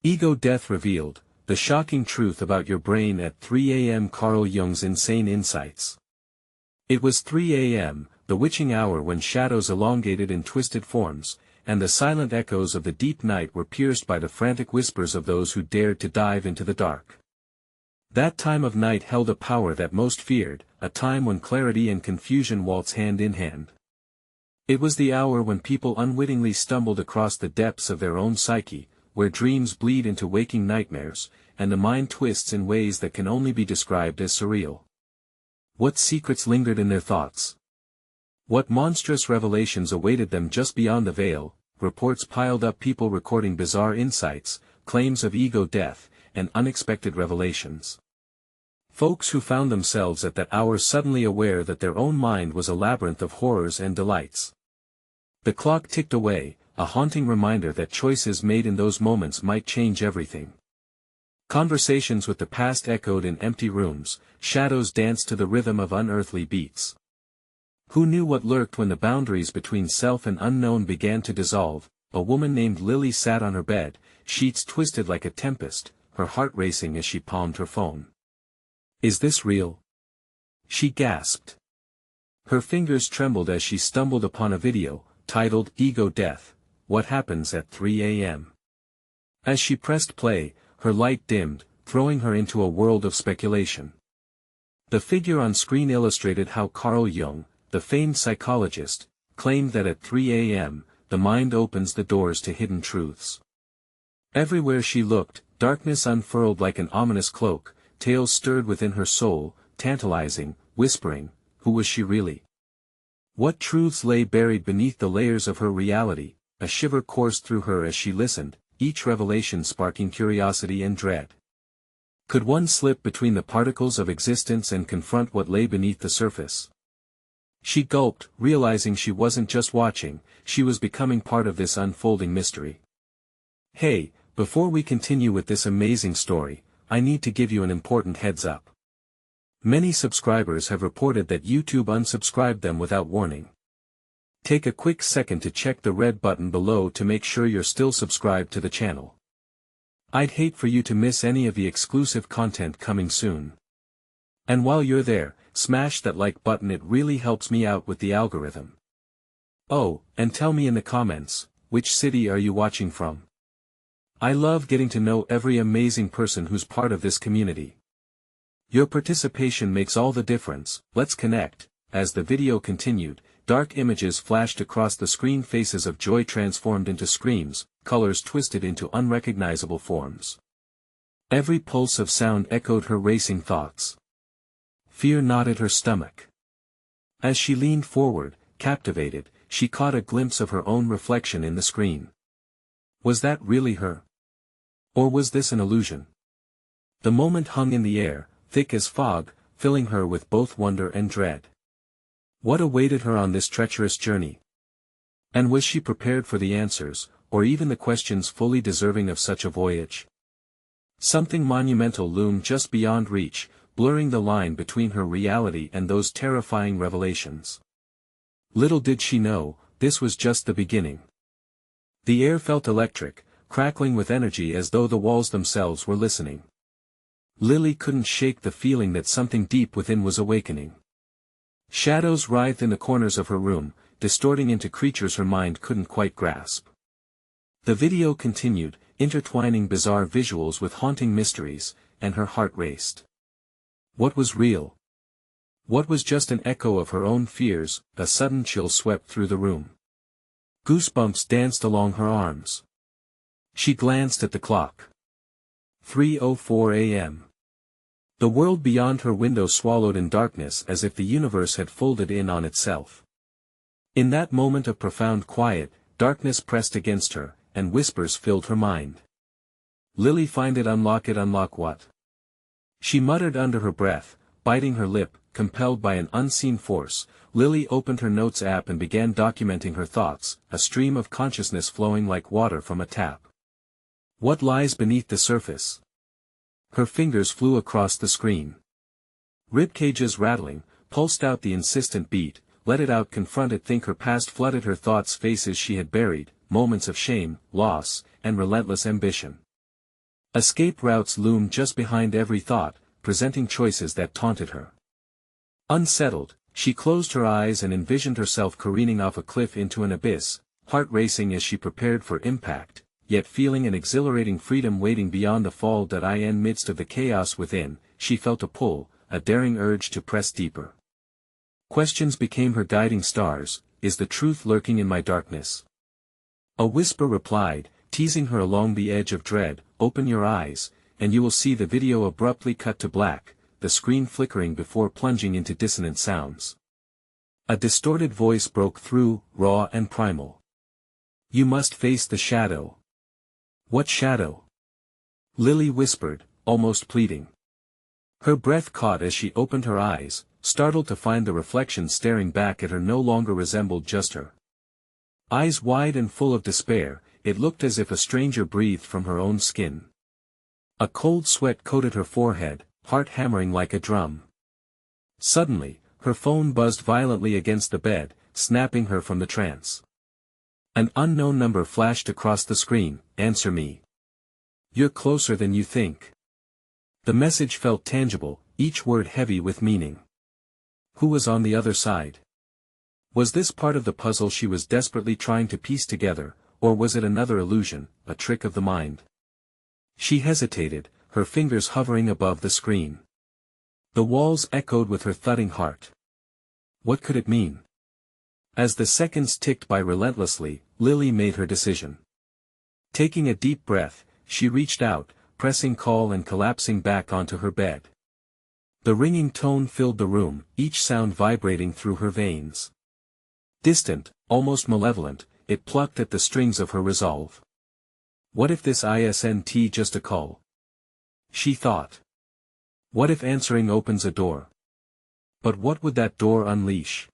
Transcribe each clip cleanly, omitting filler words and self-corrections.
Ego Death Revealed, the shocking truth about your brain at 3 a.m. Carl Jung's insane insights. It was 3 a.m., the witching hour when shadows elongated in twisted forms, and the silent echoes of the deep night were pierced by the frantic whispers of those who dared to dive into the dark. That time of night held a power that most feared, a time when clarity and confusion waltz hand in hand. It was the hour when people unwittingly stumbled across the depths of their own psyche, where dreams bleed into waking nightmares, and the mind twists in ways that can only be described as surreal. What secrets lingered in their thoughts? What monstrous revelations awaited them just beyond the veil? Reports piled up, people recording bizarre insights, claims of ego death, and unexpected revelations. Folks who found themselves at that hour suddenly aware that their own mind was a labyrinth of horrors and delights. The clock ticked away, a haunting reminder that choices made in those moments might change everything. Conversations with the past echoed in empty rooms, shadows danced to the rhythm of unearthly beats. Who knew what lurked when the boundaries between self and unknown began to dissolve? A woman named Lily sat on her bed, sheets twisted like a tempest, her heart racing as she palmed her phone. "Is this real?" she gasped. Her fingers trembled as she stumbled upon a video, titled Ego Death, What Happens at 3 a.m. As she pressed play, her light dimmed, throwing her into a world of speculation. The figure on screen illustrated how Carl Jung, the famed psychologist, claimed that at 3 a.m., the mind opens the doors to hidden truths. Everywhere she looked, darkness unfurled like an ominous cloak, tales stirred within her soul, tantalizing, whispering, who was she really? What truths lay buried beneath the layers of her reality? A shiver coursed through her as she listened, each revelation sparking curiosity and dread. Could one slip between the particles of existence and confront what lay beneath the surface? She gulped, realizing she wasn't just watching, she was becoming part of this unfolding mystery. Hey, before we continue with this amazing story, I need to give you an important heads up. Many subscribers have reported that YouTube unsubscribed them without warning. Take a quick second to check the red button below to make sure you're still subscribed to the channel. I'd hate for you to miss any of the exclusive content coming soon. And while you're there, smash that like button, it really helps me out with the algorithm. Oh, and tell me in the comments, which city are you watching from? I love getting to know every amazing person who's part of this community. Your participation makes all the difference. Let's connect. As the video continued, dark images flashed across the screen, faces of joy transformed into screams, colors twisted into unrecognizable forms. Every pulse of sound echoed her racing thoughts. Fear knotted her stomach. As she leaned forward, captivated, she caught a glimpse of her own reflection in the screen. Was that really her? Or was this an illusion? The moment hung in the air, thick as fog, filling her with both wonder and dread. What awaited her on this treacherous journey? And was she prepared for the answers, or even the questions fully deserving of such a voyage? Something monumental loomed just beyond reach, blurring the line between her reality and those terrifying revelations. Little did she know, this was just the beginning. The air felt electric, crackling with energy as though the walls themselves were listening. Lily couldn't shake the feeling that something deep within was awakening. Shadows writhed in the corners of her room, distorting into creatures her mind couldn't quite grasp. The video continued, intertwining bizarre visuals with haunting mysteries, and her heart raced. What was real? What was just an echo of her own fears? A sudden chill swept through the room. Goosebumps danced along her arms. She glanced at the clock. 3:04 a.m. The world beyond her window swallowed in darkness as if the universe had folded in on itself. In that moment of profound quiet, darkness pressed against her, and whispers filled her mind. Lily, find it, unlock what? She muttered under her breath, biting her lip, compelled by an unseen force. Lily opened her notes app and began documenting her thoughts, a stream of consciousness flowing like water from a tap. What lies beneath the surface? Her fingers flew across the screen. Rib cages rattling, pulsed out the insistent beat, let it out, confront it, think. Her past flooded her thoughts, faces she had buried, moments of shame, loss, and relentless ambition. Escape routes loomed just behind every thought, presenting choices that taunted her. Unsettled, she closed her eyes and envisioned herself careening off a cliff into an abyss, heart racing as she prepared for impact, yet feeling an exhilarating freedom waiting beyond the fall. In midst of the chaos within, she felt a pull, a daring urge to press deeper. Questions became her guiding stars. Is the truth lurking in my darkness? A whisper replied, teasing her along the edge of dread, open your eyes, and you will see. The video abruptly cut to black, the screen flickering before plunging into dissonant sounds. A distorted voice broke through, raw and primal. You must face the shadow. What shadow? Lily whispered, almost pleading. Her breath caught as she opened her eyes, startled to find the reflection staring back at her no longer resembled just her. Eyes wide and full of despair, it looked as if a stranger breathed from her own skin. A cold sweat coated her forehead, heart hammering like a drum. Suddenly, her phone buzzed violently against the bed, snapping her from the trance. An unknown number flashed across the screen. Answer me. You're closer than you think. The message felt tangible, each word heavy with meaning. Who was on the other side? Was this part of the puzzle she was desperately trying to piece together, or was it another illusion, a trick of the mind? She hesitated, her fingers hovering above the screen. The walls echoed with her thudding heart. What could it mean? As the seconds ticked by relentlessly, Lily made her decision. Taking a deep breath, she reached out, pressing call and collapsing back onto her bed. The ringing tone filled the room, each sound vibrating through her veins. Distant, almost malevolent, it plucked at the strings of her resolve. What if this isn't just a call? She thought. What if answering opens a door? But what would that door unleash?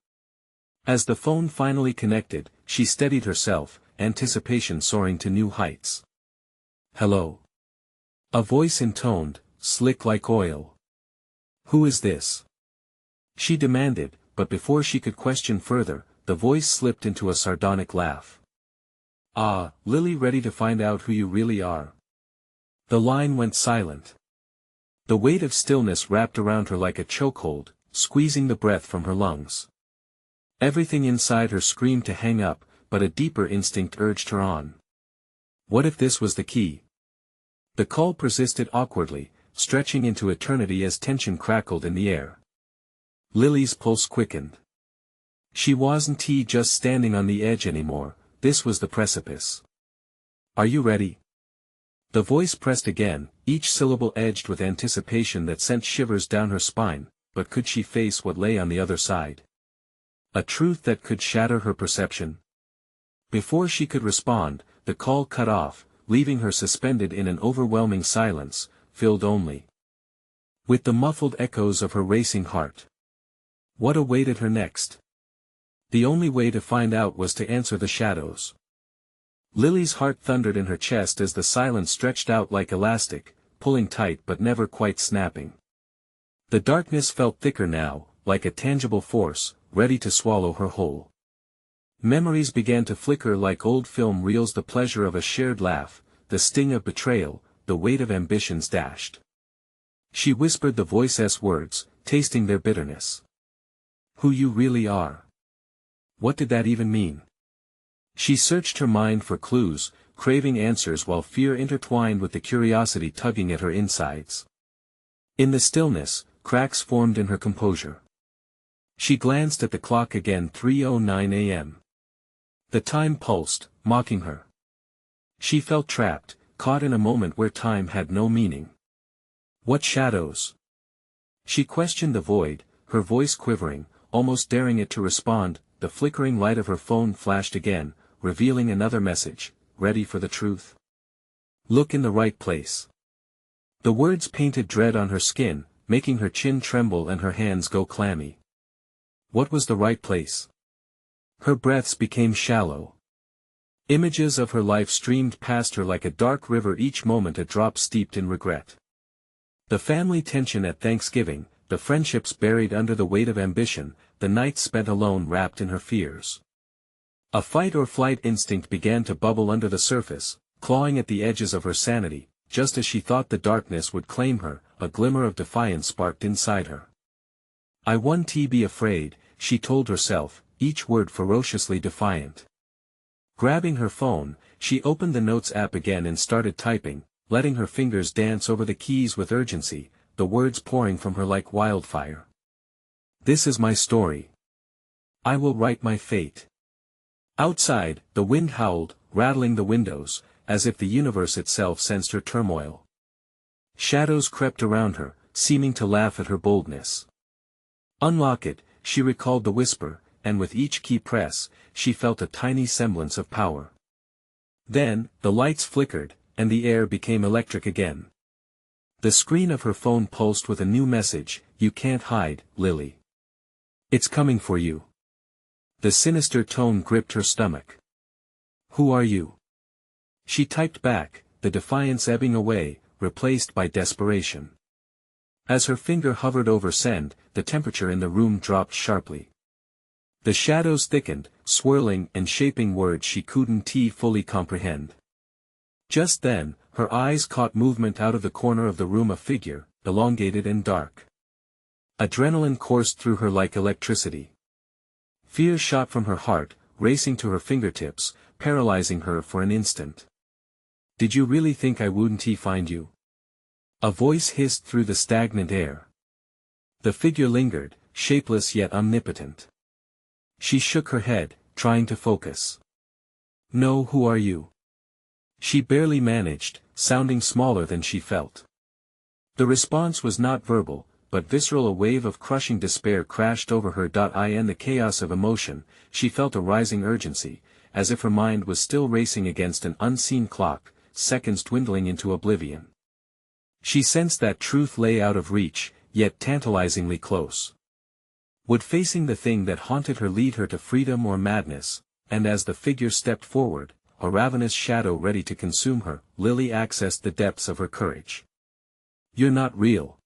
As the phone finally connected, she steadied herself, anticipation soaring to new heights. Hello. A voice intoned, slick like oil. Who is this? She demanded, but before she could question further, the voice slipped into a sardonic laugh. Ah, Lily, ready to find out who you really are? The line went silent. The weight of stillness wrapped around her like a chokehold, squeezing the breath from her lungs. Everything inside her screamed to hang up, but a deeper instinct urged her on. What if this was the key? The call persisted awkwardly, stretching into eternity as tension crackled in the air. Lily's pulse quickened. She wasn't just standing on the edge anymore, this was the precipice. Are you ready? The voice pressed again, each syllable edged with anticipation that sent shivers down her spine, but could she face what lay on the other side? A truth that could shatter her perception? Before she could respond, the call cut off, leaving her suspended in an overwhelming silence, filled only with the muffled echoes of her racing heart. What awaited her next? The only way to find out was to answer the shadows. Lily's heart thundered in her chest as the silence stretched out like elastic, pulling tight but never quite snapping. The darkness felt thicker now, like a tangible force, ready to swallow her whole. Memories began to flicker like old film reels, the pleasure of a shared laugh, the sting of betrayal, the weight of ambitions dashed. She whispered the voice's words, tasting their bitterness. Who you really are. What did that even mean? She searched her mind for clues, craving answers while fear intertwined with the curiosity tugging at her insides. In the stillness, cracks formed in her composure. She glanced at the clock again. 3:09 a.m. The time pulsed, mocking her. She felt trapped, caught in a moment where time had no meaning. What shadows? She questioned the void, her voice quivering, almost daring it to respond. The flickering light of her phone flashed again, revealing another message. Ready for the truth? Look in the right place. The words painted dread on her skin, making her chin tremble and her hands go clammy. What was the right place? Her breaths became shallow. Images of her life streamed past her like a dark river, each moment a drop steeped in regret. The family tension at Thanksgiving, the friendships buried under the weight of ambition, the nights spent alone wrapped in her fears. A fight or flight instinct began to bubble under the surface, clawing at the edges of her sanity, just as she thought the darkness would claim her, a glimmer of defiance sparked inside her. "I won't be afraid," she told herself, each word ferociously defiant. Grabbing her phone, she opened the Notes app again and started typing, letting her fingers dance over the keys with urgency, the words pouring from her like wildfire. "This is my story. I will write my fate." Outside, the wind howled, rattling the windows, as if the universe itself sensed her turmoil. Shadows crept around her, seeming to laugh at her boldness. "Unlock it," she recalled the whisper, and with each key press, she felt a tiny semblance of power. Then, the lights flickered, and the air became electric again. The screen of her phone pulsed with a new message: "You can't hide, Lily. It's coming for you." The sinister tone gripped her stomach. "Who are you?" She typed back, the defiance ebbing away, replaced by desperation. As her finger hovered over send, the temperature in the room dropped sharply. The shadows thickened, swirling and shaping words she couldn't fully comprehend. Just then, her eyes caught movement out of the corner of the room, a figure, elongated and dark. Adrenaline coursed through her like electricity. Fear shot from her heart, racing to her fingertips, paralyzing her for an instant. "Did you really think I wouldn't find you?" A voice hissed through the stagnant air. The figure lingered, shapeless yet omnipotent. She shook her head, trying to focus. "No, who are you?" She barely managed, sounding smaller than she felt. The response was not verbal, but visceral. A wave of crushing despair crashed over her. In the chaos of emotion, she felt a rising urgency, as if her mind was still racing against an unseen clock, seconds dwindling into oblivion. She sensed that truth lay out of reach, yet tantalizingly close. Would facing the thing that haunted her lead her to freedom or madness? And as the figure stepped forward, a ravenous shadow ready to consume her, Lily accessed the depths of her courage. "You're not real!"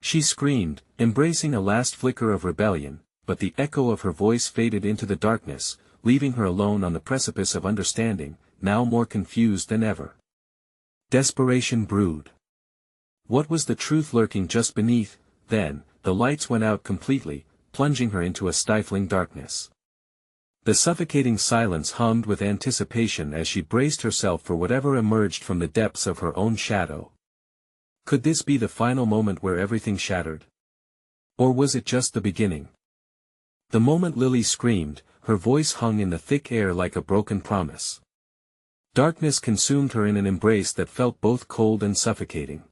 she screamed, embracing a last flicker of rebellion, but the echo of her voice faded into the darkness, leaving her alone on the precipice of understanding, now more confused than ever. Desperation brewed. What was the truth lurking just beneath? Then, the lights went out completely, plunging her into a stifling darkness. The suffocating silence hummed with anticipation as she braced herself for whatever emerged from the depths of her own shadow. Could this be the final moment where everything shattered? Or was it just the beginning? The moment Lily screamed, her voice hung in the thick air like a broken promise. Darkness consumed her in an embrace that felt both cold and suffocating.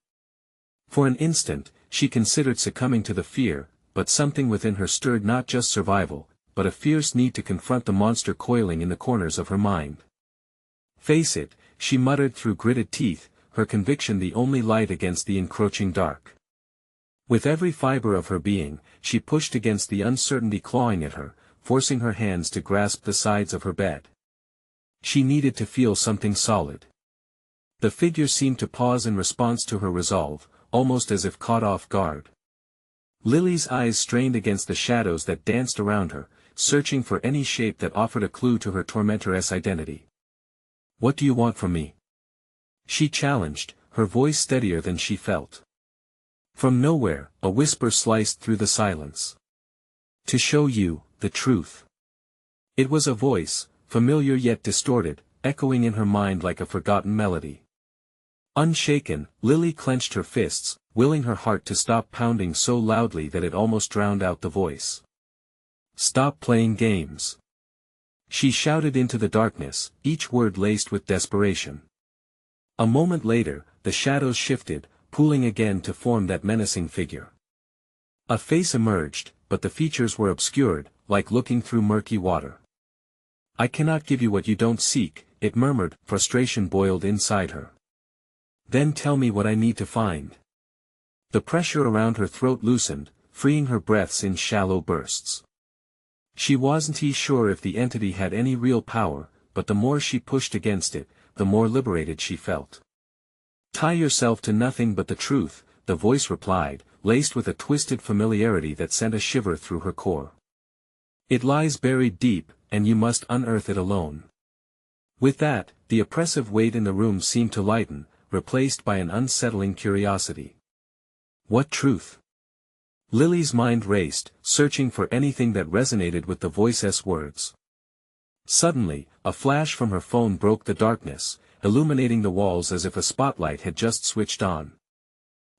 For an instant, she considered succumbing to the fear, but something within her stirred not just survival, but a fierce need to confront the monster coiling in the corners of her mind. "Face it," she muttered through gritted teeth, her conviction the only light against the encroaching dark. With every fiber of her being, she pushed against the uncertainty clawing at her, forcing her hands to grasp the sides of her bed. She needed to feel something solid. The figure seemed to pause in response to her resolve, almost as if caught off guard. Lily's eyes strained against the shadows that danced around her, searching for any shape that offered a clue to her tormentor's identity. "What do you want from me?" she challenged, her voice steadier than she felt. From nowhere, a whisper sliced through the silence. "To show you the truth." It was a voice, familiar yet distorted, echoing in her mind like a forgotten melody. Unshaken, Lily clenched her fists, willing her heart to stop pounding so loudly that it almost drowned out the voice. "Stop playing games," she shouted into the darkness, each word laced with desperation. A moment later, the shadows shifted, pooling again to form that menacing figure. A face emerged, but the features were obscured, like looking through murky water. "I cannot give you what you don't seek," it murmured, frustration boiled inside her. "Then tell me what I need to find." The pressure around her throat loosened, freeing her breaths in shallow bursts. She wasn't sure if the entity had any real power, but the more she pushed against it, the more liberated she felt. "Tie yourself to nothing but the truth," the voice replied, laced with a twisted familiarity that sent a shiver through her core. "It lies buried deep, and you must unearth it alone." With that, the oppressive weight in the room seemed to lighten, replaced by an unsettling curiosity. What truth? Lily's mind raced, searching for anything that resonated with the voice's words. Suddenly, a flash from her phone broke the darkness, illuminating the walls as if a spotlight had just switched on.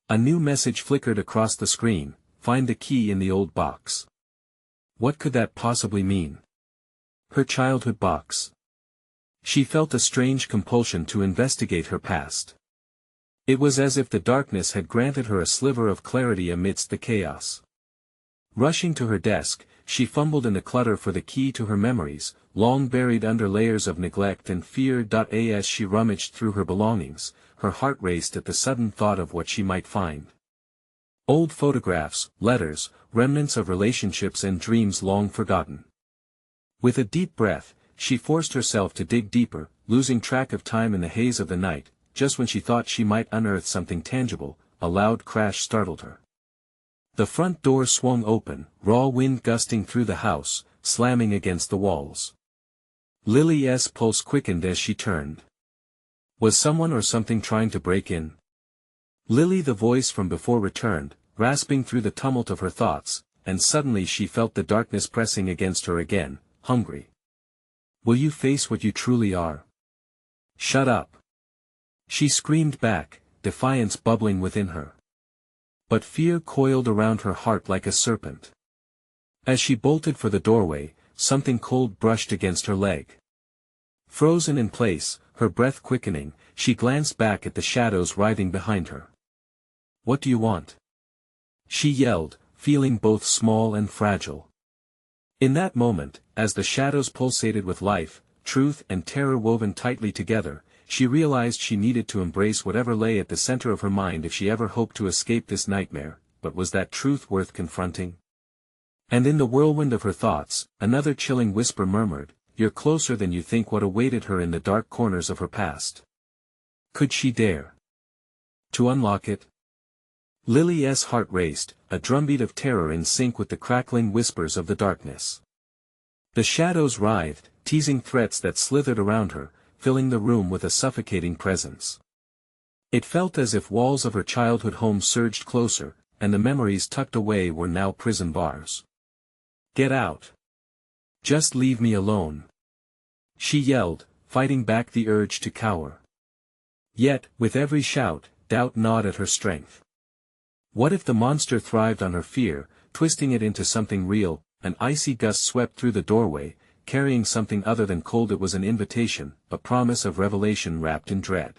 A new message flickered across the screen: "Find the key in the old box." What could that possibly mean? Her childhood box. She felt a strange compulsion to investigate her past. It was as if the darkness had granted her a sliver of clarity amidst the chaos. Rushing to her desk, she fumbled in the clutter for the key to her memories, long buried under layers of neglect and fear. As she rummaged through her belongings, her heart raced at the sudden thought of what she might find. Old photographs, letters, remnants of relationships and dreams long forgotten. With a deep breath, she forced herself to dig deeper, losing track of time in the haze of the night. Just when she thought she might unearth something tangible, a loud crash startled her. The front door swung open, raw wind gusting through the house, slamming against the walls. Lily's pulse quickened as she turned. Was someone or something trying to break in? Lily, the voice from before, returned, rasping through the tumult of her thoughts, and suddenly she felt the darkness pressing against her again, hungry. Will you face what you truly are? Shut up. She screamed back, defiance bubbling within her. But fear coiled around her heart like a serpent. As she bolted for the doorway, something cold brushed against her leg. Frozen in place, her breath quickening, she glanced back at the shadows writhing behind her. What do you want? She yelled, feeling both small and fragile. In that moment, as the shadows pulsated with life, truth and terror woven tightly together, she realized she needed to embrace whatever lay at the center of her mind if she ever hoped to escape this nightmare. But was that truth worth confronting? And in the whirlwind of her thoughts, another chilling whisper murmured, "You're closer than you think." What awaited her in the dark corners of her past? Could she dare to unlock it? Lily's heart raced, a drumbeat of terror in sync with the crackling whispers of the darkness. The shadows writhed, teasing threats that slithered around her, filling the room with a suffocating presence. It felt as if walls of her childhood home surged closer, and the memories tucked away were now prison bars. Get out. Just leave me alone. She yelled, fighting back the urge to cower. Yet, with every shout, doubt gnawed at her strength. What if the monster thrived on her fear, twisting it into something real? An icy gust swept through the doorway, carrying something other than cold. It was an invitation, a promise of revelation wrapped in dread.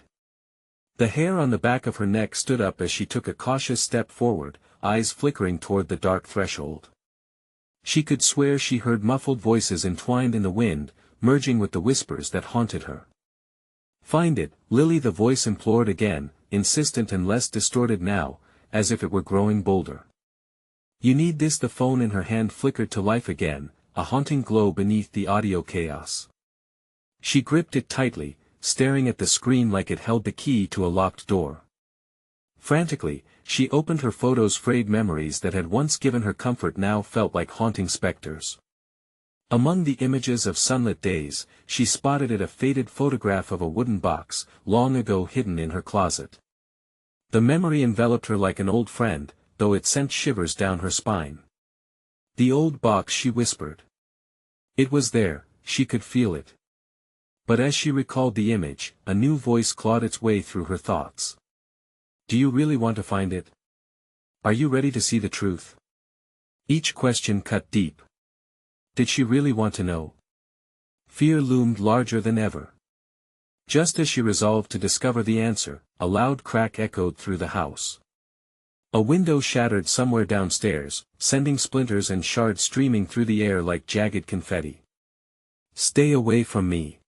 The hair on the back of her neck stood up as she took a cautious step forward, eyes flickering toward the dark threshold. She could swear she heard muffled voices entwined in the wind, merging with the whispers that haunted her. Find it, Lily, the voice implored again, insistent and less distorted now, as if it were growing bolder. You need this. The phone in her hand flickered to life again, a haunting glow beneath the audio chaos. She gripped it tightly, staring at the screen like it held the key to a locked door. Frantically, she opened her photos. Frayed memories that had once given her comfort now felt like haunting specters. Among the images of sunlit days, she spotted a faded photograph of a wooden box, long ago hidden in her closet. The memory enveloped her like an old friend, though it sent shivers down her spine. The old box, she whispered. It was there, she could feel it. But as she recalled the image, a new voice clawed its way through her thoughts. Do you really want to find it? Are you ready to see the truth? Each question cut deep. Did she really want to know? Fear loomed larger than ever. Just as she resolved to discover the answer, a loud crack echoed through the house. A window shattered somewhere downstairs, sending splinters and shards streaming through the air like jagged confetti. Stay away from me.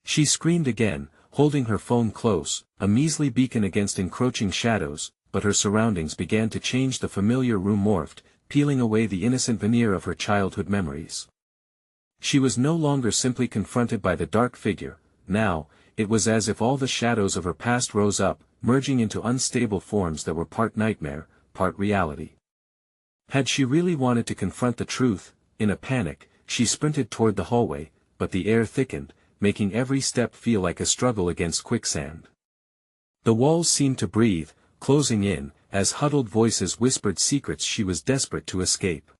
She screamed again, holding her phone close, a measly beacon against encroaching shadows, but her surroundings began to change. The familiar room morphed, peeling away the innocent veneer of her childhood memories. She was no longer simply confronted by the dark figure. Now, it was as if all the shadows of her past rose up, merging into unstable forms that were part nightmare, part reality. Had she really wanted to confront the truth? In a panic, she sprinted toward the hallway, but the air thickened, making every step feel like a struggle against quicksand. The walls seemed to breathe, closing in, as huddled voices whispered secrets she was desperate to escape.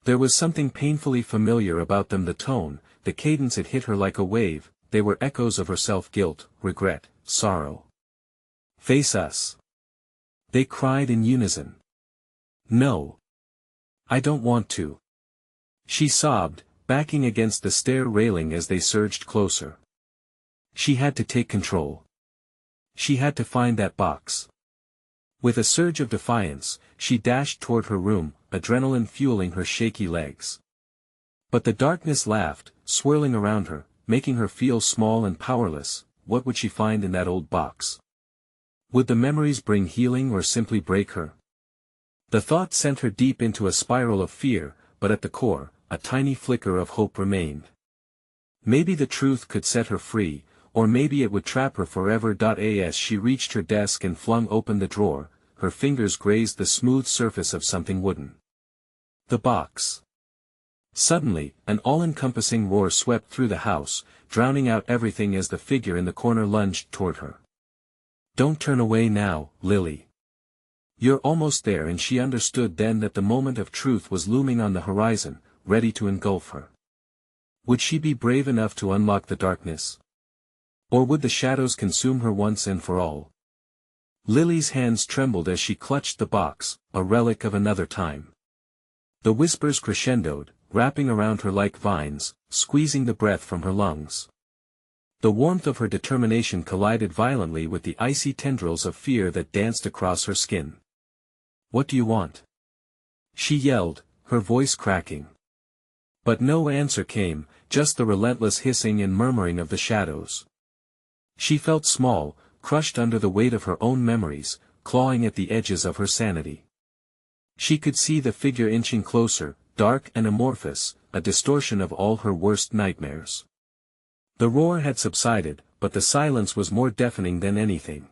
There was something painfully familiar about them, the tone, the cadence. It hit her like a wave. They were echoes of her self-guilt, regret, sorrow. "Face us," they cried in unison. "No. I don't want to," she sobbed, backing against the stair railing as they surged closer. She had to take control. She had to find that box. With a surge of defiance, she dashed toward her room, adrenaline fueling her shaky legs. But the darkness laughed, swirling around her, making her feel small and powerless. What would she find in that old box? Would the memories bring healing or simply break her? The thought sent her deep into a spiral of fear, but at the core, a tiny flicker of hope remained. Maybe the truth could set her free, or maybe it would trap her forever. As she reached her desk and flung open the drawer, her fingers grazed the smooth surface of something wooden. The box. Suddenly, an all-encompassing roar swept through the house, drowning out everything as the figure in the corner lunged toward her. "Don't turn away now, Lily. You're almost there." And she understood then that the moment of truth was looming on the horizon, ready to engulf her. Would she be brave enough to unlock the darkness? Or would the shadows consume her once and for all? Lily's hands trembled as she clutched the box, a relic of another time. The whispers crescendoed, wrapping around her like vines, squeezing the breath from her lungs. The warmth of her determination collided violently with the icy tendrils of fear that danced across her skin. "What do you want?" she yelled, her voice cracking. But no answer came, just the relentless hissing and murmuring of the shadows. She felt small, crushed under the weight of her own memories, clawing at the edges of her sanity. She could see the figure inching closer, dark and amorphous, a distortion of all her worst nightmares. The roar had subsided, but the silence was more deafening than anything.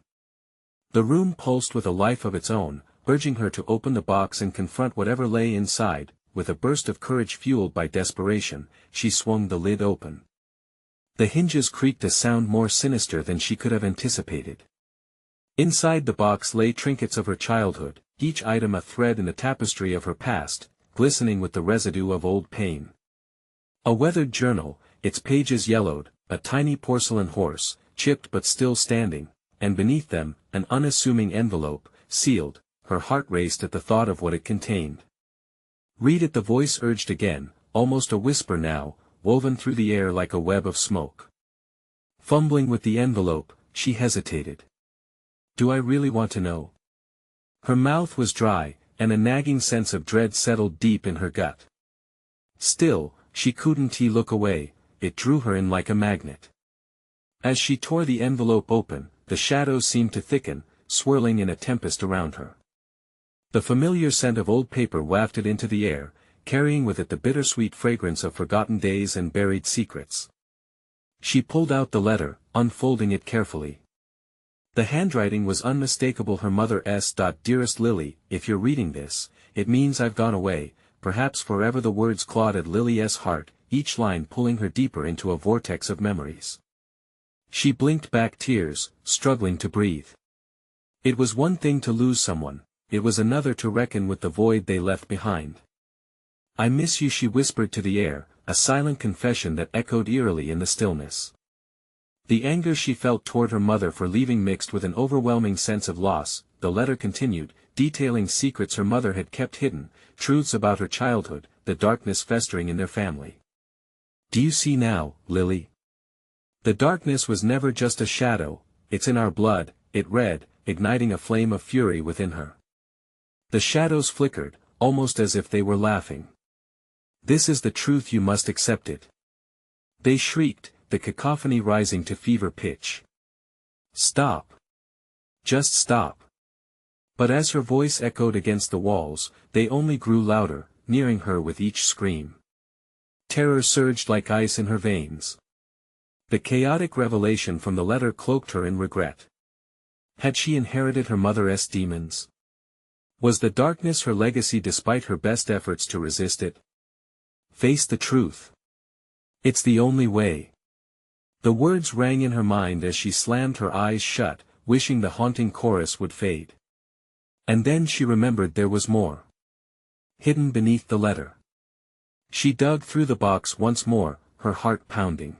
The room pulsed with a life of its own, urging her to open the box and confront whatever lay inside. With a burst of courage fueled by desperation, she swung the lid open. The hinges creaked, a sound more sinister than she could have anticipated. Inside the box lay trinkets of her childhood, each item a thread in the tapestry of her past, glistening with the residue of old pain. A weathered journal, its pages yellowed, a tiny porcelain horse, chipped but still standing, and beneath them, an unassuming envelope, sealed. Her heart raced at the thought of what it contained. "Read it," the voice urged again, almost a whisper now, woven through the air like a web of smoke. Fumbling with the envelope, she hesitated. "Do I really want to know?" Her mouth was dry, and a nagging sense of dread settled deep in her gut. Still, she couldn't look away. It drew her in like a magnet. As she tore the envelope open, the shadows seemed to thicken, swirling in a tempest around her. The familiar scent of old paper wafted into the air, carrying with it the bittersweet fragrance of forgotten days and buried secrets. She pulled out the letter, unfolding it carefully. The handwriting was unmistakable. Her mother's. "Dearest Lily, if you're reading this, it means I've gone away, perhaps forever." The words clawed at Lily's heart, each line pulling her deeper into a vortex of memories. She blinked back tears, struggling to breathe. It was one thing to lose someone, it was another to reckon with the void they left behind. "I miss you," she whispered to the air, a silent confession that echoed eerily in the stillness. The anger she felt toward her mother for leaving mixed with an overwhelming sense of loss. The letter continued, detailing secrets her mother had kept hidden, truths about her childhood, the darkness festering in their family. "Do you see now, Lily? The darkness was never just a shadow, it's in our blood," it read, igniting a flame of fury within her. The shadows flickered, almost as if they were laughing. "This is the truth, you must accept it," they shrieked, the cacophony rising to fever pitch. "Stop. Just stop." But as her voice echoed against the walls, they only grew louder, nearing her with each scream. Terror surged like ice in her veins. The chaotic revelation from the letter cloaked her in regret. Had she inherited her mother's demons? Was the darkness her legacy despite her best efforts to resist it? Face the truth. It's the only way. The words rang in her mind as she slammed her eyes shut, wishing the haunting chorus would fade. And then she remembered there was more. Hidden beneath the letter. She dug through the box once more, her heart pounding.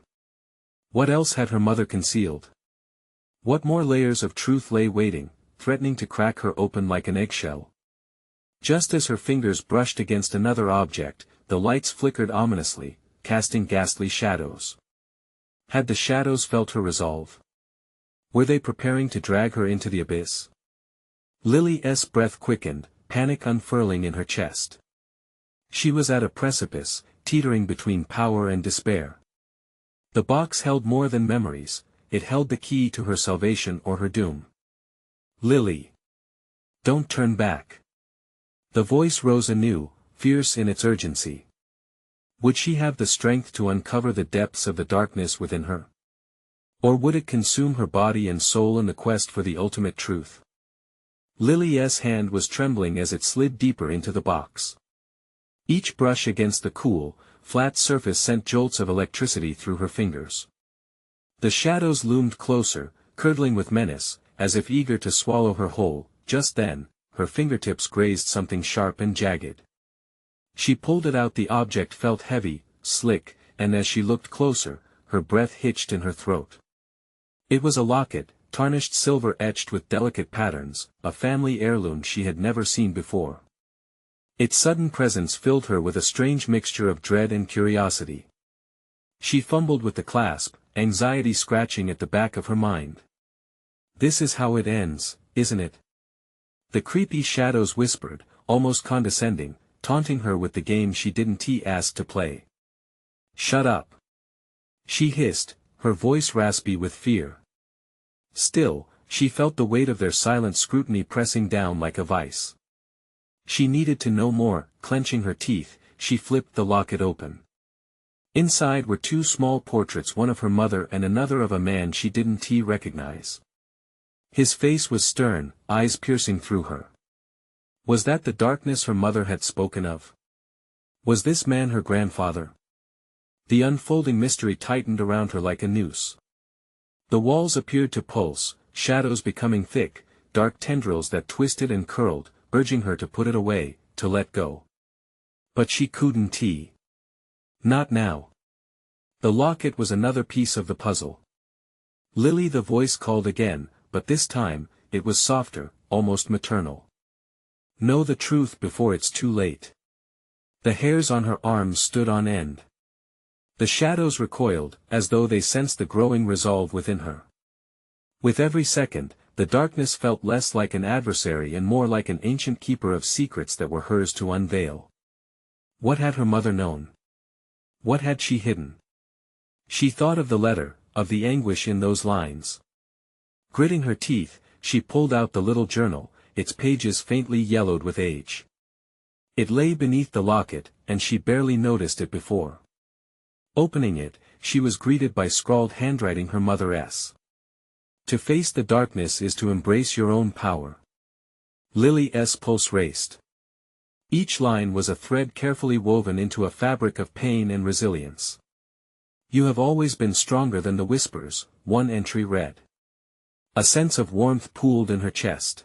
What else had her mother concealed? What more layers of truth lay waiting, threatening to crack her open like an eggshell? Just as her fingers brushed against another object, the lights flickered ominously, casting ghastly shadows. Had the shadows felt her resolve? Were they preparing to drag her into the abyss? Lily's breath quickened, panic unfurling in her chest. She was at a precipice, teetering between power and despair. The box held more than memories, it held the key to her salvation or her doom. Lily! Don't turn back. The voice rose anew, fierce in its urgency. Would she have the strength to uncover the depths of the darkness within her? Or would it consume her body and soul in the quest for the ultimate truth? Lily's hand was trembling as it slid deeper into the box. Each brush against the cool, flat surface sent jolts of electricity through her fingers. The shadows loomed closer, curdling with menace, as if eager to swallow her whole. Just then, her fingertips grazed something sharp and jagged. She pulled it out. The object felt heavy, slick, and as she looked closer, her breath hitched in her throat. It was a locket, tarnished silver etched with delicate patterns, a family heirloom she had never seen before. Its sudden presence filled her with a strange mixture of dread and curiosity. She fumbled with the clasp, anxiety scratching at the back of her mind. This is how it ends, isn't it? The creepy shadows whispered, almost condescending, taunting her with the game she didn't ask to play. Shut up! She hissed, her voice raspy with fear. Still, she felt the weight of their silent scrutiny pressing down like a vice. She needed to know more. Clenching her teeth, she flipped the locket open. Inside were two small portraits, one of her mother and another of a man she didn't recognize. His face was stern, eyes piercing through her. Was that the darkness her mother had spoken of? Was this man her grandfather? The unfolding mystery tightened around her like a noose. The walls appeared to pulse, shadows becoming thick, dark tendrils that twisted and curled, urging her to put it away, to let go. But she couldn't. Not now. The locket was another piece of the puzzle. Lily, the voice called again, but this time, it was softer, almost maternal. Know the truth before it's too late. The hairs on her arms stood on end. The shadows recoiled, as though they sensed the growing resolve within her. With every second, the darkness felt less like an adversary and more like an ancient keeper of secrets that were hers to unveil. What had her mother known? What had she hidden? She thought of the letter, of the anguish in those lines. Gritting her teeth, she pulled out the little journal, its pages faintly yellowed with age. It lay beneath the locket, and she barely noticed it before. Opening it, she was greeted by scrawled handwriting, her mother's. To face the darkness is to embrace your own power. Lily's pulse raced. Each line was a thread carefully woven into a fabric of pain and resilience. You have always been stronger than the whispers, one entry read. A sense of warmth pooled in her chest.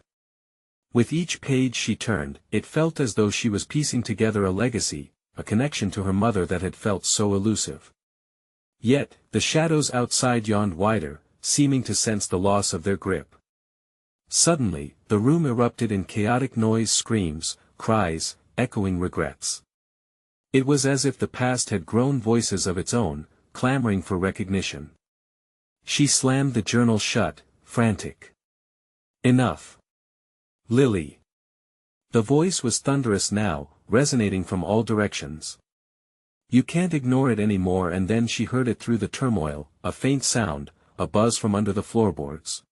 With each page she turned, it felt as though she was piecing together a legacy, a connection to her mother that had felt so elusive. Yet, the shadows outside yawned wider, seeming to sense the loss of their grip. Suddenly, the room erupted in chaotic noise, screams, cries, echoing regrets. It was as if the past had grown voices of its own, clamoring for recognition. She slammed the journal shut, frantic. Enough. Lily. The voice was thunderous now, resonating from all directions. You can't ignore it anymore. And then she heard it through the turmoil, a faint sound, a buzz from under the floorboards.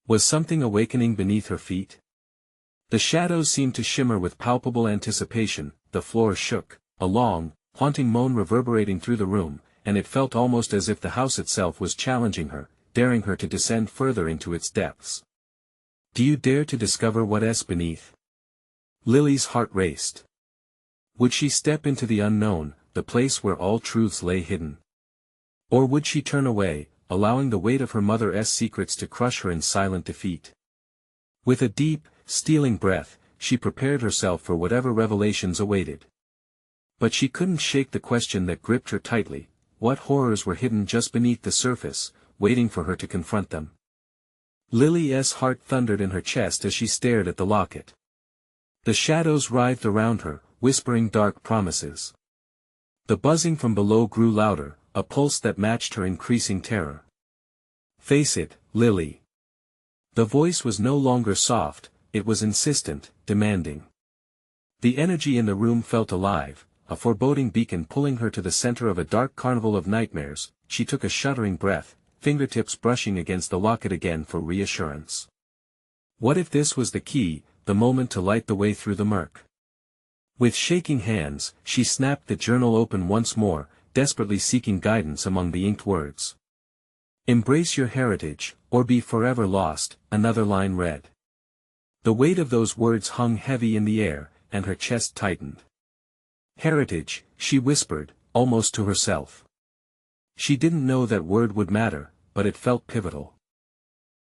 Was something awakening beneath her feet? The shadows seemed to shimmer with palpable anticipation, the floor shook, a long, haunting moan reverberating through the room, and it felt almost as if the house itself was challenging her, daring her to descend further into its depths. Do you dare to discover what's beneath? Lily's heart raced. Would she step into the unknown, the place where all truths lay hidden? Or would she turn away, allowing the weight of her mother's secrets to crush her in silent defeat. With a deep, stealing breath, she prepared herself for whatever revelations awaited. But she couldn't shake the question that gripped her tightly: what horrors were hidden just beneath the surface, waiting for her to confront them? Lily's heart thundered in her chest as she stared at the locket. The shadows writhed around her, whispering dark promises. The buzzing from below grew louder, a pulse that matched her increasing terror. "Face it, Lily." The voice was no longer soft, it was insistent, demanding. The energy in the room felt alive, a foreboding beacon pulling her to the center of a dark carnival of nightmares. She took a shuddering breath, fingertips brushing against the locket again for reassurance. What if this was the key, the moment to light the way through the murk? With shaking hands, she snapped the journal open once more, desperately seeking guidance among the inked words. "Embrace your heritage, or be forever lost," another line read. The weight of those words hung heavy in the air, and her chest tightened. Heritage, she whispered, almost to herself. She didn't know that word would matter, but it felt pivotal.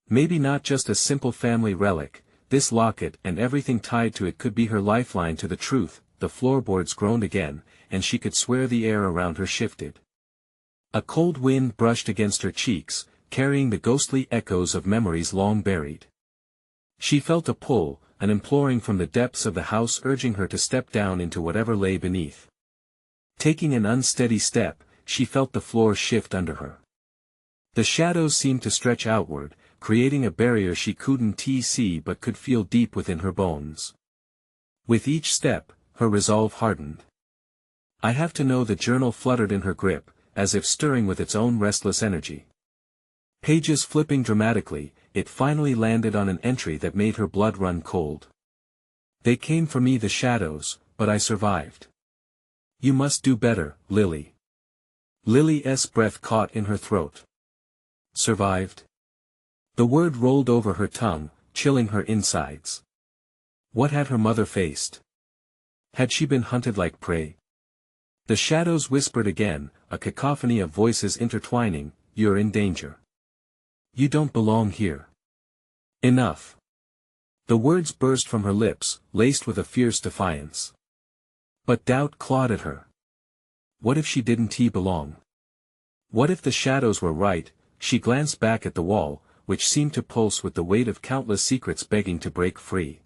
Maybe not just a simple family relic, this locket and everything tied to it could be her lifeline to the truth. The floorboards groaned again, and she could swear the air around her shifted. A cold wind brushed against her cheeks, carrying the ghostly echoes of memories long buried. She felt a pull, an imploring from the depths of the house urging her to step down into whatever lay beneath. Taking an unsteady step, she felt the floor shift under her. The shadows seemed to stretch outward, creating a barrier she couldn't see but could feel deep within her bones. With each step, her resolve hardened. "I have to know." The journal fluttered in her grip, as if stirring with its own restless energy. Pages flipping dramatically, it finally landed on an entry that made her blood run cold. "They came for me, the shadows, but I survived. You must do better, Lily." Lily's breath caught in her throat. Survived? The word rolled over her tongue, chilling her insides. What had her mother faced? Had she been hunted like prey? The shadows whispered again, a cacophony of voices intertwining, "You're in danger. You don't belong here. Enough." The words burst from her lips, laced with a fierce defiance. But doubt clawed at her. What if she didn't belong? What if the shadows were right? She glanced back at the wall, which seemed to pulse with the weight of countless secrets begging to break free.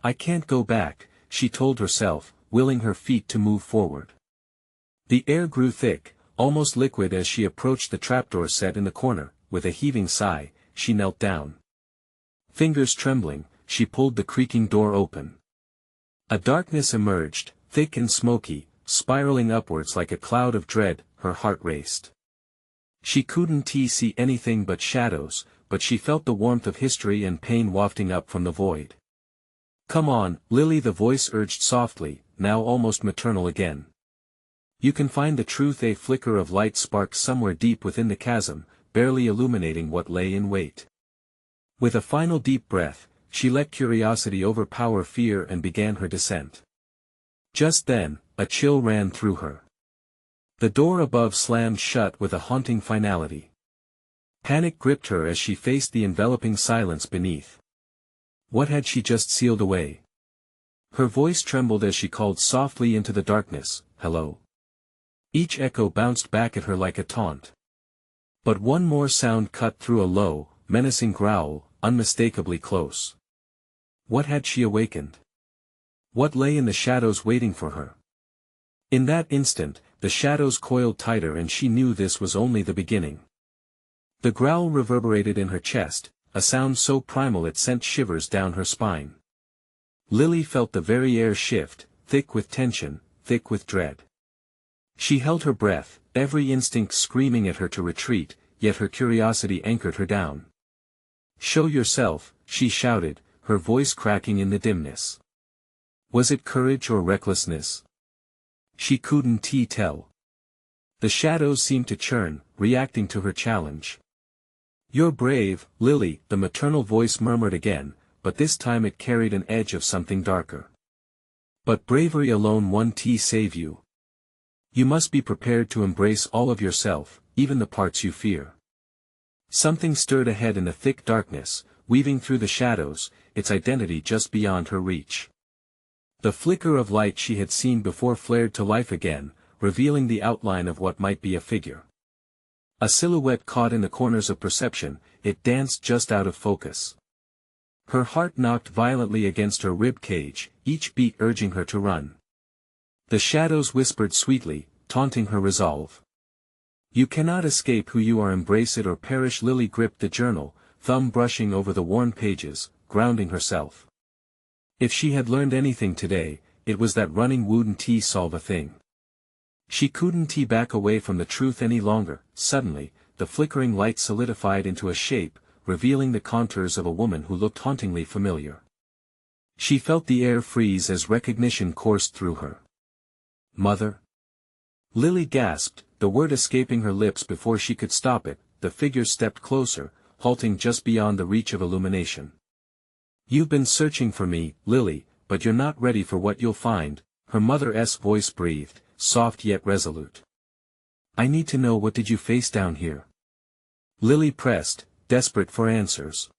"I can't go back," she told herself, willing her feet to move forward. The air grew thick, almost liquid as she approached the trapdoor set in the corner. With a heaving sigh, she knelt down. Fingers trembling, she pulled the creaking door open. A darkness emerged, thick and smoky, spiraling upwards like a cloud of dread. Her heart raced. She couldn't see anything but shadows, but she felt the warmth of history and pain wafting up from the void. "Come on, Lily," the voice urged softly, now almost maternal again. "You can find the truth." A flicker of light sparked somewhere deep within the chasm, barely illuminating what lay in wait. With a final deep breath, she let curiosity overpower fear and began her descent. Just then, a chill ran through her. The door above slammed shut with a haunting finality. Panic gripped her as she faced the enveloping silence beneath. What had she just sealed away? Her voice trembled as she called softly into the darkness, "Hello." Each echo bounced back at her like a taunt. But one more sound cut through a low, menacing growl, unmistakably close. What had she awakened? What lay in the shadows waiting for her? In that instant, the shadows coiled tighter and she knew this was only the beginning. The growl reverberated in her chest, a sound so primal it sent shivers down her spine. Lily felt the very air shift, thick with tension, thick with dread. She held her breath, every instinct screaming at her to retreat, yet her curiosity anchored her down. "Show yourself," she shouted, her voice cracking in the dimness. Was it courage or recklessness? She couldn't tell. The shadows seemed to churn, reacting to her challenge. "You're brave, Lily," the maternal voice murmured again, but this time it carried an edge of something darker. "But bravery alone won't save you. You must be prepared to embrace all of yourself, even the parts you fear." Something stirred ahead in the thick darkness, weaving through the shadows, its identity just beyond her reach. The flicker of light she had seen before flared to life again, revealing the outline of what might be a figure. A silhouette caught in the corners of perception, it danced just out of focus. Her heart knocked violently against her rib cage, each beat urging her to run. The shadows whispered sweetly, taunting her resolve. "You cannot escape who you are, embrace it or perish." Lily gripped the journal, thumb brushing over the worn pages, grounding herself. If she had learned anything today, it was that running wouldn't solve a thing. She couldn't back away from the truth any longer. Suddenly, the flickering light solidified into a shape, revealing the contours of a woman who looked hauntingly familiar. She felt the air freeze as recognition coursed through her. "Mother?" Lily gasped, the word escaping her lips before she could stop it. The figure stepped closer, halting just beyond the reach of illumination. "You've been searching for me, Lily, but you're not ready for what you'll find," her mother's voice breathed, soft yet resolute. "I need to know, what did you face down here?" Lily pressed, desperate for answers.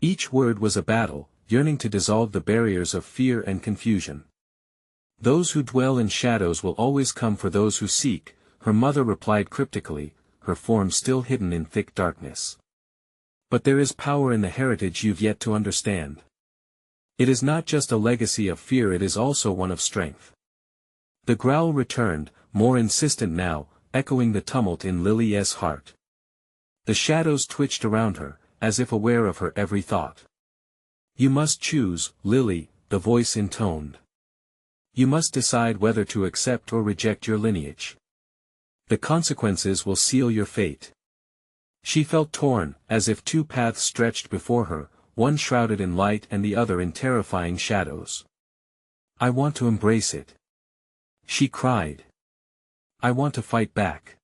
Each word was a battle, yearning to dissolve the barriers of fear and confusion. "Those who dwell in shadows will always come for those who seek," her mother replied cryptically, her form still hidden in thick darkness. "But there is power in the heritage you've yet to understand. It is not just a legacy of fear, it is also one of strength." The growl returned, more insistent now, echoing the tumult in Lily's heart. The shadows twitched around her, as if aware of her every thought. "You must choose, Lily," the voice intoned. "You must decide whether to accept or reject your lineage. The consequences will seal your fate." She felt torn, as if two paths stretched before her, one shrouded in light and the other in terrifying shadows. "I want to embrace it," she cried. "I want to fight back."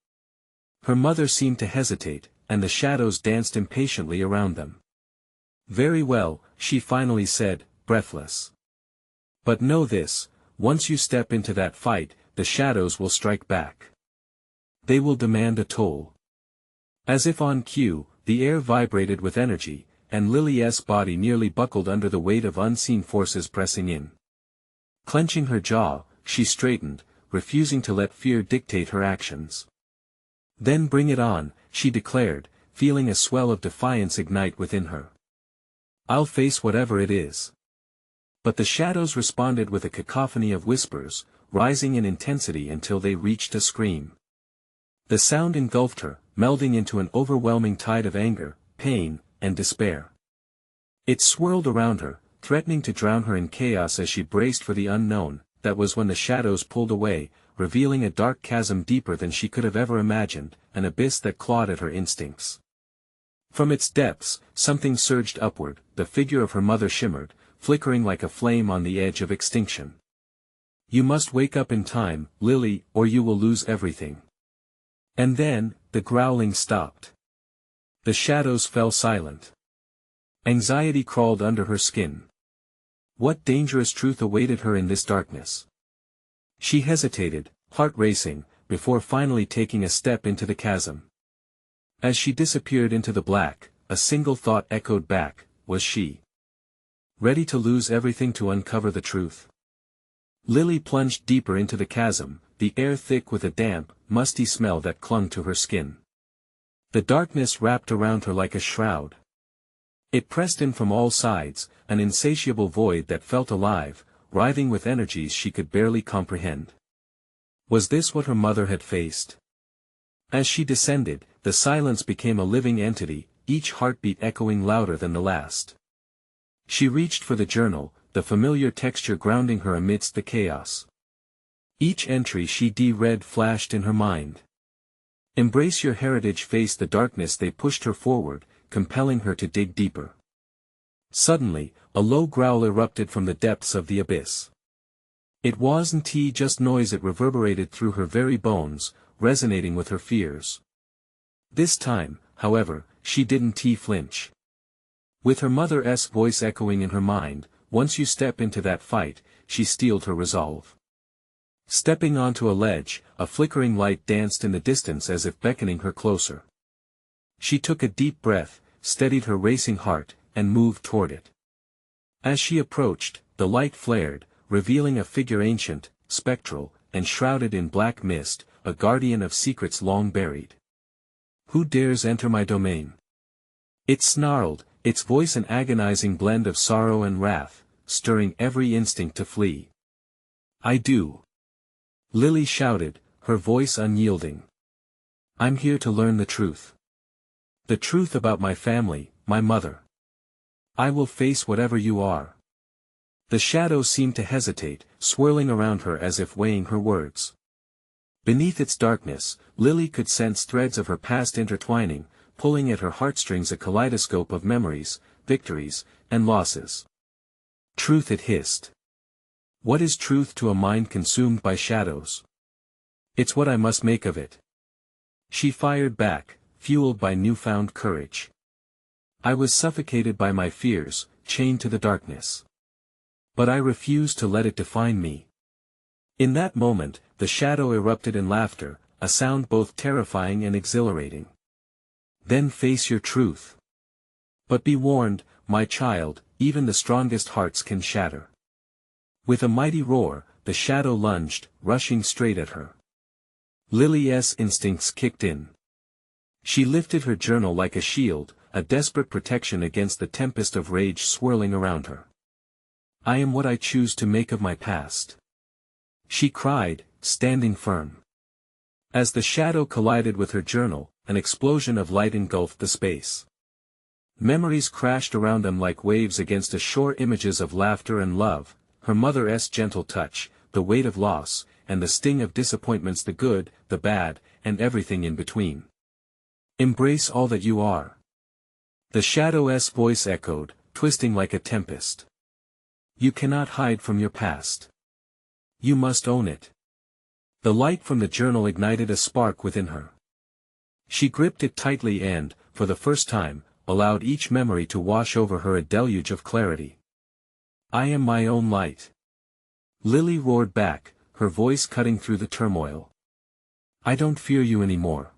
Her mother seemed to hesitate, and the shadows danced impatiently around them. "Very well," she finally said, breathless. "But know this, once you step into that fight, the shadows will strike back. They will demand a toll." As if on cue, the air vibrated with energy, and Lily's body nearly buckled under the weight of unseen forces pressing in. Clenching her jaw, she straightened, refusing to let fear dictate her actions. "Then bring it on," she declared, feeling a swell of defiance ignite within her. "I'll face whatever it is." But the shadows responded with a cacophony of whispers, rising in intensity until they reached a scream. The sound engulfed her, melding into an overwhelming tide of anger, pain, and despair. It swirled around her, threatening to drown her in chaos as she braced for the unknown. That was when the shadows pulled away, revealing a dark chasm deeper than she could have ever imagined, an abyss that clawed at her instincts. From its depths, something surged upward, the figure of her mother shimmered, flickering like a flame on the edge of extinction. "You must wake up in time, Lily, or you will lose everything." And then, the growling stopped. The shadows fell silent. Anxiety crawled under her skin. What dangerous truth awaited her in this darkness? She hesitated, heart racing, before finally taking a step into the chasm. As she disappeared into the black, a single thought echoed back: was she ready to lose everything to uncover the truth? Lily plunged deeper into the chasm, the air thick with a damp, musty smell that clung to her skin. The darkness wrapped around her like a shroud. It pressed in from all sides, an insatiable void that felt alive, writhing with energies she could barely comprehend. Was this what her mother had faced? As she descended, the silence became a living entity, each heartbeat echoing louder than the last. She reached for the journal, the familiar texture grounding her amidst the chaos. Each entry she read flashed in her mind. Embrace your heritage. Face the darkness. They pushed her forward, compelling her to dig deeper. Suddenly, a low growl erupted from the depths of the abyss. It wasn't just noise, it reverberated through her very bones, resonating with her fears. This time, however, she didn't flinch. With her mother's voice echoing in her mind, once you step into that fight, she steeled her resolve. Stepping onto a ledge, a flickering light danced in the distance as if beckoning her closer. She took a deep breath, steadied her racing heart, and moved toward it. As she approached, the light flared, revealing a figure ancient, spectral, and shrouded in black mist, a guardian of secrets long buried. "Who dares enter my domain?" It snarled, its voice an agonizing blend of sorrow and wrath, stirring every instinct to flee. "I do," Lily shouted, her voice unyielding. "I'm here to learn the truth. The truth about my family, my mother. I will face whatever you are." The shadow seemed to hesitate, swirling around her as if weighing her words. Beneath its darkness, Lily could sense threads of her past intertwining, pulling at her heartstrings, a kaleidoscope of memories, victories, and losses. "Truth," it hissed. "What is truth to a mind consumed by shadows? It's what I must make of it." She fired back, fueled by newfound courage. "I was suffocated by my fears, chained to the darkness. But I refused to let it define me." In that moment, the shadow erupted in laughter, a sound both terrifying and exhilarating. "Then face your truth. But be warned, my child, even the strongest hearts can shatter." With a mighty roar, the shadow lunged, rushing straight at her. Lily's instincts kicked in. She lifted her journal like a shield, a desperate protection against the tempest of rage swirling around her. "I am what I choose to make of my past," she cried, standing firm. As the shadow collided with her journal, an explosion of light engulfed the space. Memories crashed around them like waves against a shore, images of laughter and love, her mother's gentle touch, the weight of loss, and the sting of disappointments, the good, the bad, and everything in between. "Embrace all that you are," the shadow's voice echoed, twisting like a tempest. "You cannot hide from your past. You must own it." The light from the journal ignited a spark within her. She gripped it tightly and, for the first time, allowed each memory to wash over her, a deluge of clarity. "I am my own light," Lily roared back, her voice cutting through the turmoil. "I don't fear you anymore.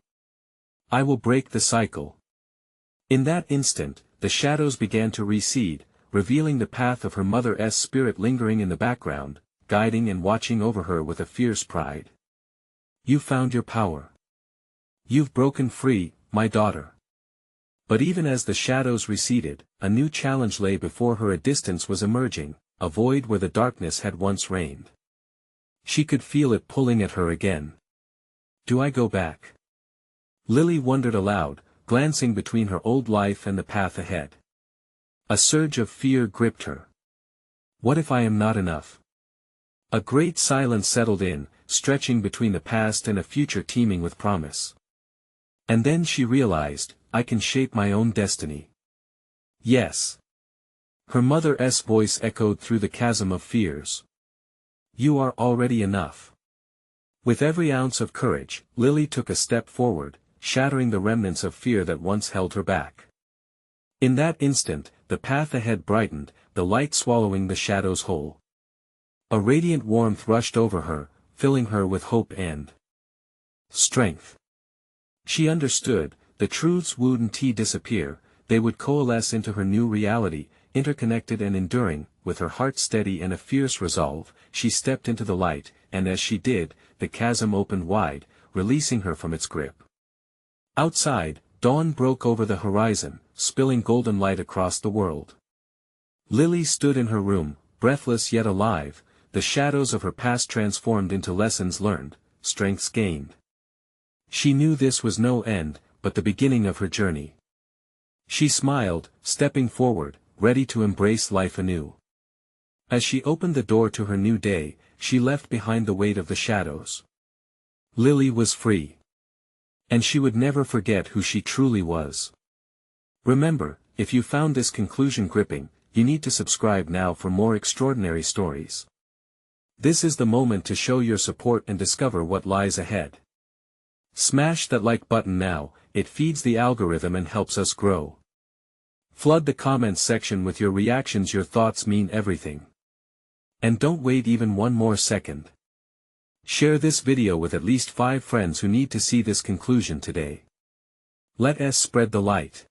I will break the cycle." In that instant, the shadows began to recede, revealing the path of her mother's spirit lingering in the background, guiding and watching over her with a fierce pride. "You found your power. You've broken free, my daughter." But even as the shadows receded, a new challenge lay before her. A distance was emerging, a void where the darkness had once reigned. She could feel it pulling at her again. "Do I go back?" Lily wondered aloud, glancing between her old life and the path ahead. A surge of fear gripped her. What if I am not enough? A great silence settled in, stretching between the past and a future teeming with promise. And then she realized, I can shape my own destiny. Yes. Her mother's voice echoed through the chasm of fears. You are already enough. With every ounce of courage, Lily took a step forward, shattering the remnants of fear that once held her back. In that instant, the path ahead brightened, the light swallowing the shadows whole. A radiant warmth rushed over her, filling her with hope and strength. She understood, the truths wouldn't disappear, they would coalesce into her new reality, interconnected and enduring. With her heart steady and a fierce resolve, she stepped into the light, and as she did, the chasm opened wide, releasing her from its grip. Outside, dawn broke over the horizon, spilling golden light across the world. Lily stood in her room, breathless yet alive, the shadows of her past transformed into lessons learned, strengths gained. She knew this was no end, but the beginning of her journey. She smiled, stepping forward, ready to embrace life anew. As she opened the door to her new day, she left behind the weight of the shadows. Lily was free. And she would never forget who she truly was. Remember, if you found this conclusion gripping, you need to subscribe now for more extraordinary stories. This is the moment to show your support and discover what lies ahead. Smash that like button now, it feeds the algorithm and helps us grow. Flood the comments section with your reactions, your thoughts mean everything. And don't wait even one more second. Share this video with at least 5 friends who need to see this conclusion today. Let S spread the light.